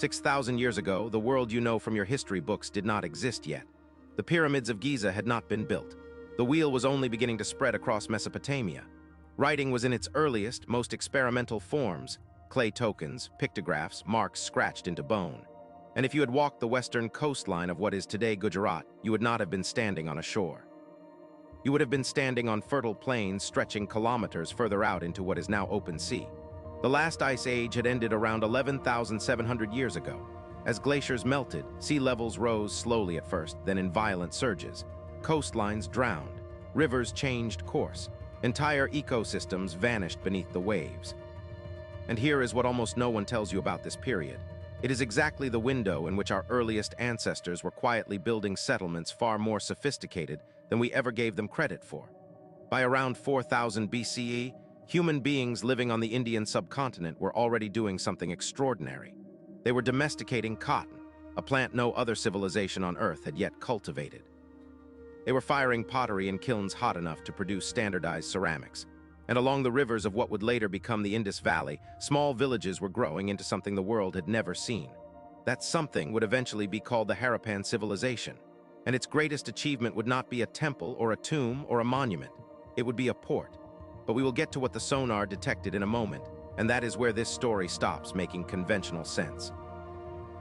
6,000 years ago, the world you know from your history books did not exist yet. The pyramids of Giza had not been built. The wheel was only beginning to spread across Mesopotamia. Writing was in its earliest, most experimental forms: clay tokens, pictographs, marks scratched into bone. And if you had walked the western coastline of what is today Gujarat, you would not have been standing on a shore. You would have been standing on fertile plains stretching kilometers further out into what is now open sea. The last ice age had ended around 11,700 years ago. As glaciers melted, sea levels rose slowly at first, then in violent surges. Coastlines drowned. Rivers changed course. Entire ecosystems vanished beneath the waves. And here is what almost no one tells you about this period. It is exactly the window in which our earliest ancestors were quietly building settlements far more sophisticated than we ever gave them credit for. By around 4000 BCE, human beings living on the Indian subcontinent were already doing something extraordinary. They were domesticating cotton, a plant no other civilization on Earth had yet cultivated. They were firing pottery in kilns hot enough to produce standardized ceramics. And along the rivers of what would later become the Indus Valley, small villages were growing into something the world had never seen. That something would eventually be called the Harappan civilization. And its greatest achievement would not be a temple or a tomb or a monument. It would be a port. But we will get to what the sonar detected in a moment, and that is where this story stops making conventional sense.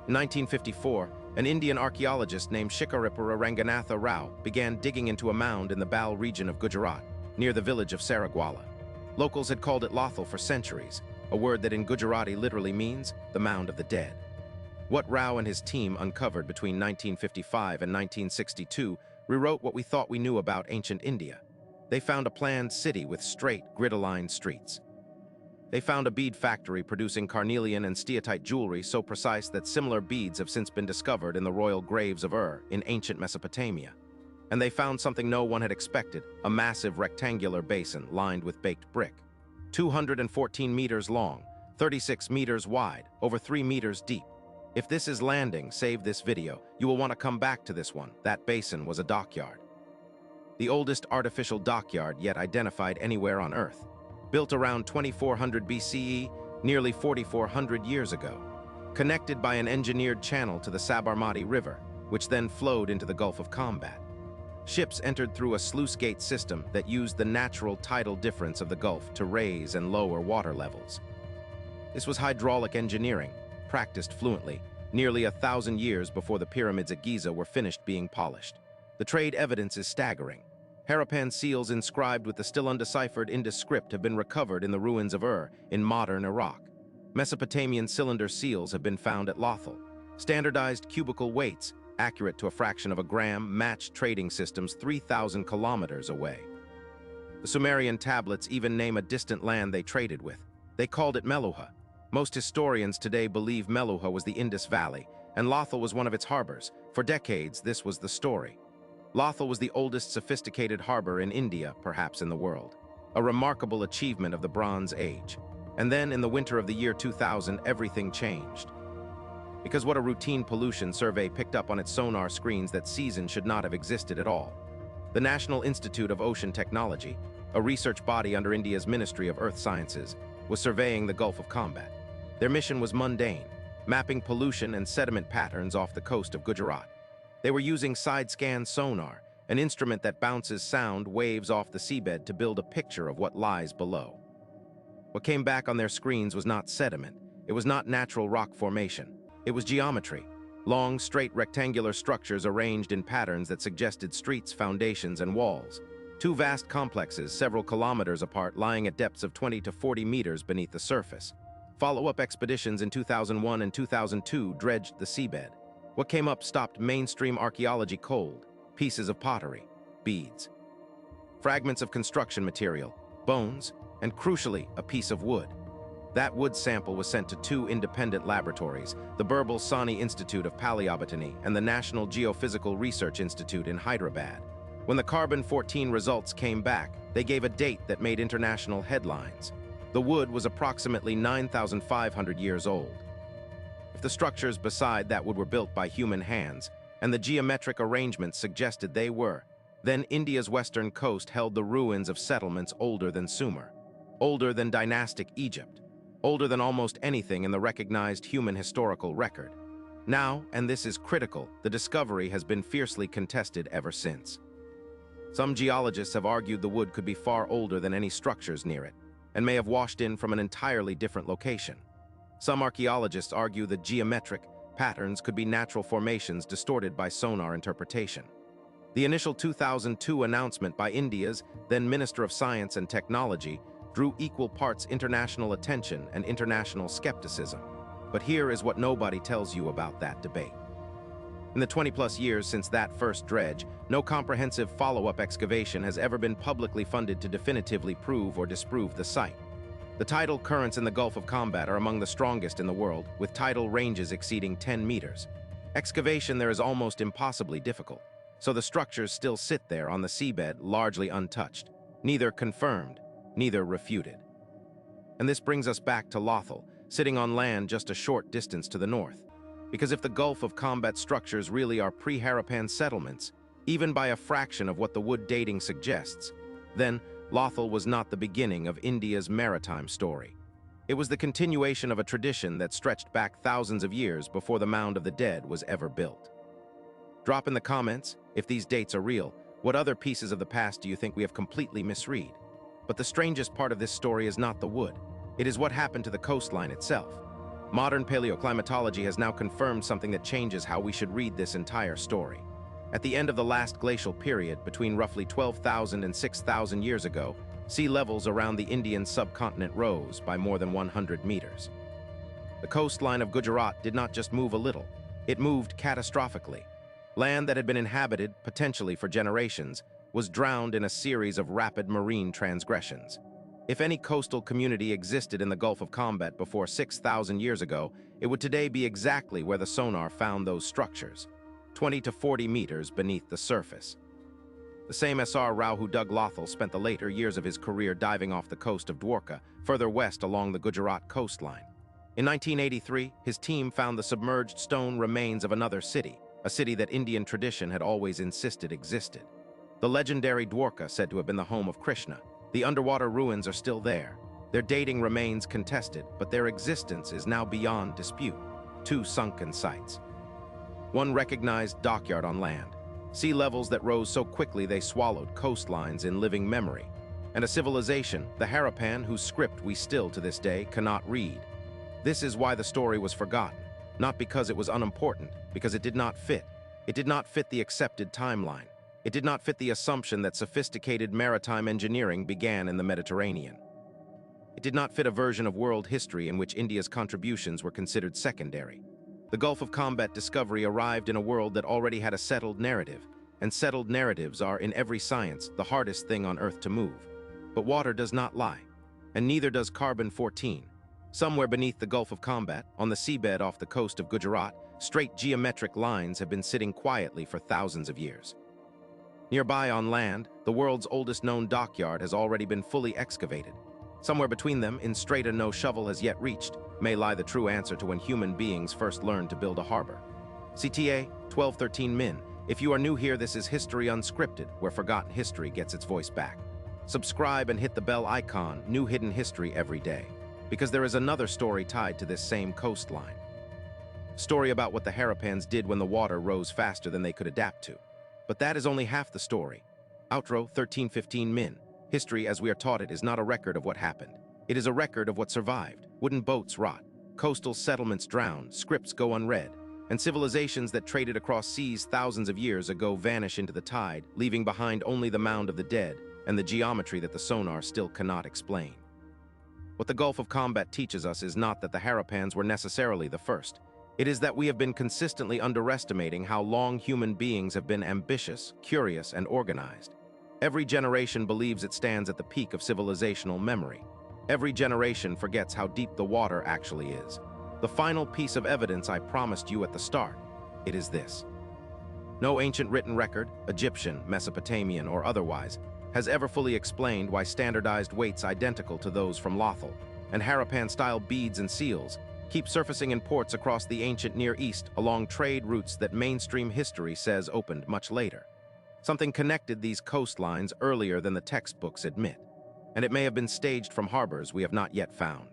In 1954, an Indian archaeologist named Shikaripura Ranganatha Rao began digging into a mound in the Bal region of Gujarat, near the village of Saragwala. Locals had called it Lothal for centuries, a word that in Gujarati literally means the mound of the dead. What Rao and his team uncovered between 1955 and 1962 rewrote what we thought we knew about ancient India. They found a planned city with straight, grid-aligned streets. They found a bead factory producing carnelian and steatite jewelry so precise that similar beads have since been discovered in the royal graves of Ur in ancient Mesopotamia. And they found something no one had expected, a massive rectangular basin lined with baked brick. 214 meters long, 36 meters wide, over 3 meters deep. If this is landing, save this video. You will want to come back to this one. That basin was a dockyard. The oldest artificial dockyard yet identified anywhere on Earth. Built around 2400 BCE, nearly 4,400 years ago. Connected by an engineered channel to the Sabarmati River, which then flowed into the Gulf of Combat. Ships entered through a sluice gate system that used the natural tidal difference of the Gulf to raise and lower water levels. This was hydraulic engineering, practiced fluently, nearly 1,000 years before the pyramids at Giza were finished being polished. The trade evidence is staggering. Harappan seals inscribed with the still undeciphered Indus script have been recovered in the ruins of Ur in modern Iraq. Mesopotamian cylinder seals have been found at Lothal. Standardized cubical weights, accurate to a fraction of a gram, match trading systems 3,000 kilometers away. The Sumerian tablets even name a distant land they traded with. They called it Meluha. Most historians today believe Meluha was the Indus Valley, and Lothal was one of its harbors. For decades, this was the story. Lothal was the oldest sophisticated harbor in India, perhaps in the world. A remarkable achievement of the Bronze Age. And then, in the winter of the year 2000, everything changed. Because what a routine pollution survey picked up on its sonar screens that season should not have existed at all. The National Institute of Ocean Technology, a research body under India's Ministry of Earth Sciences, was surveying the Gulf of Combat. Their mission was mundane, mapping pollution and sediment patterns off the coast of Gujarat. They were using side-scan sonar, an instrument that bounces sound waves off the seabed to build a picture of what lies below. What came back on their screens was not sediment. It was not natural rock formation. It was geometry. Long, straight rectangular structures arranged in patterns that suggested streets, foundations, and walls. Two vast complexes, several kilometers apart, lying at depths of 20 to 40 meters beneath the surface. Follow-up expeditions in 2001 and 2002 dredged the seabed. What came up stopped mainstream archaeology cold. Pieces of pottery, beads, fragments of construction material, bones, and crucially, a piece of wood. That wood sample was sent to two independent laboratories, the Birbal Sahni Institute of Paleobotany and the National Geophysical Research Institute in Hyderabad. When the carbon-14 results came back, they gave a date that made international headlines. The wood was approximately 9,500 years old. If the structures beside that wood were built by human hands, and the geometric arrangements suggested they were, then India's western coast held the ruins of settlements older than Sumer, older than dynastic Egypt. older than almost anything in the recognized human historical record. Now, and this is critical, the discovery has been fiercely contested ever since. Some geologists have argued the wood could be far older than any structures near it, and may have washed in from an entirely different location. Some archaeologists argue the geometric patterns could be natural formations distorted by sonar interpretation. The initial 2002 announcement by India's then Minister of Science and Technology drew equal parts international attention and international skepticism. But here is what nobody tells you about that debate. In the 20-plus years since that first dredge, no comprehensive follow-up excavation has ever been publicly funded to definitively prove or disprove the site. The tidal currents in the Gulf of Combat are among the strongest in the world, with tidal ranges exceeding 10 meters. Excavation there is almost impossibly difficult, so the structures still sit there on the seabed largely untouched, neither confirmed, neither refuted. And this brings us back to Lothal, sitting on land just a short distance to the north. Because if the Gulf of Combat structures really are pre-Harappan settlements, even by a fraction of what the wood dating suggests, then Lothal was not the beginning of India's maritime story. It was the continuation of a tradition that stretched back thousands of years before the Mound of the Dead was ever built. Drop in the comments, if these dates are real, what other pieces of the past do you think we have completely misread? But the strangest part of this story is not the wood. It is what happened to the coastline itself. Modern paleoclimatology has now confirmed something that changes how we should read this entire story. At the end of the last glacial period, between roughly 12,000 and 6,000 years ago, sea levels around the Indian subcontinent rose by more than 100 meters. The coastline of Gujarat did not just move a little, it moved catastrophically. Land that had been inhabited, potentially for generations, was drowned in a series of rapid marine transgressions. If any coastal community existed in the Gulf of Combat before 6,000 years ago, it would today be exactly where the sonar found those structures, 20 to 40 meters beneath the surface. The same SR Rao who dug Lothal spent the later years of his career diving off the coast of Dwarka, further west along the Gujarat coastline. In 1983, his team found the submerged stone remains of another city, a city that Indian tradition had always insisted existed. The legendary Dwarka, said to have been the home of Krishna. The underwater ruins are still there. Their dating remains contested, but their existence is now beyond dispute. Two sunken sites. One recognized dockyard on land, sea levels that rose so quickly they swallowed coastlines in living memory, and a civilization, the Harappan, whose script we still to this day cannot read. This is why the story was forgotten, not because it was unimportant, because it did not fit. It did not fit the accepted timeline. It did not fit the assumption that sophisticated maritime engineering began in the Mediterranean. It did not fit a version of world history in which India's contributions were considered secondary. The Gulf of Combat discovery arrived in a world that already had a settled narrative, and settled narratives are, in every science, the hardest thing on Earth to move. But water does not lie, and neither does carbon-14. Somewhere beneath the Gulf of Combat, on the seabed off the coast of Gujarat, straight geometric lines have been sitting quietly for thousands of years. Nearby on land, the world's oldest known dockyard has already been fully excavated. Somewhere between them, in strata no shovel has yet reached, may lie the true answer to when human beings first learned to build a harbor. CTA 1213 Min. If you are new here, this is History Unscripted, where forgotten history gets its voice back. Subscribe and hit the bell icon, new hidden history every day. Because there is another story tied to this same coastline. Story about what the Harappans did when the water rose faster than they could adapt to. But that is only half the story. Outro 1315 Min. History as we are taught it is not a record of what happened. It is a record of what survived. Wooden boats rot, coastal settlements drown, scripts go unread, and civilizations that traded across seas thousands of years ago vanish into the tide, leaving behind only the Mound of the Dead and the geometry that the sonar still cannot explain. What the Gulf of Combat teaches us is not that the Harappans were necessarily the first. It is that we have been consistently underestimating how long human beings have been ambitious, curious, and organized. Every generation believes it stands at the peak of civilizational memory. Every generation forgets how deep the water actually is. The final piece of evidence I promised you at the start, it is this. No ancient written record, Egyptian, Mesopotamian, or otherwise, has ever fully explained why standardized weights identical to those from Lothal and Harappan-style beads and seals keep surfacing in ports across the ancient Near East along trade routes that mainstream history says opened much later. Something connected these coastlines earlier than the textbooks admit, and it may have been staged from harbors we have not yet found.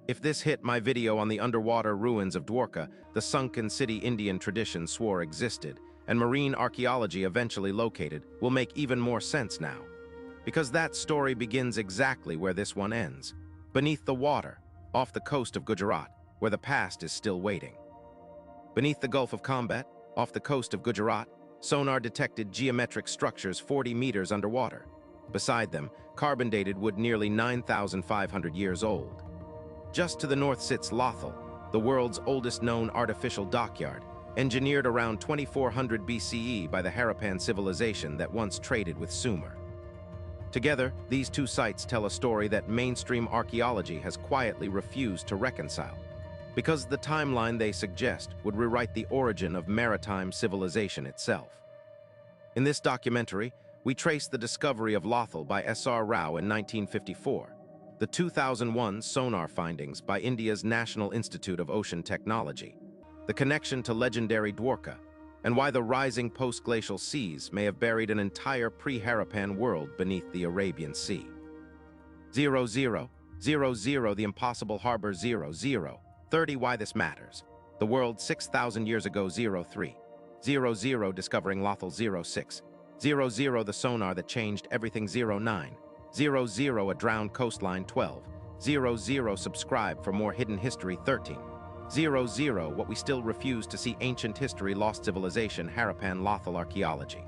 If this hit my video on the underwater ruins of Dwarka, the sunken city Indian tradition swore existed, and marine archaeology eventually located, will make even more sense now. Because that story begins exactly where this one ends, beneath the water, off the coast of Gujarat, where the past is still waiting. Beneath the Gulf of Combat, off the coast of Gujarat, sonar detected geometric structures 40 meters underwater. Beside them, carbon-dated wood nearly 9,500 years old. Just to the north sits Lothal, the world's oldest known artificial dockyard, engineered around 2400 BCE by the Harappan civilization that once traded with Sumer. Together, these two sites tell a story that mainstream archaeology has quietly refused to reconcile, because the timeline they suggest would rewrite the origin of maritime civilization itself. In this documentary, we trace the discovery of Lothal by S.R. Rao in 1954, the 2001 sonar findings by India's National Institute of Ocean Technology, the connection to legendary Dwarka, and why the rising post-glacial seas may have buried an entire pre-Harappan world beneath the Arabian Sea. 00, 00, the impossible harbor 00, 30, why this matters. The world 6,000 years ago 03, 00, discovering Lothal 06, 00, the sonar that changed everything 09, 00, a drowned coastline 12, 00, subscribe for more hidden history 13, 00, what we still refuse to see ancient history, lost civilization, Harappan Lothal archaeology.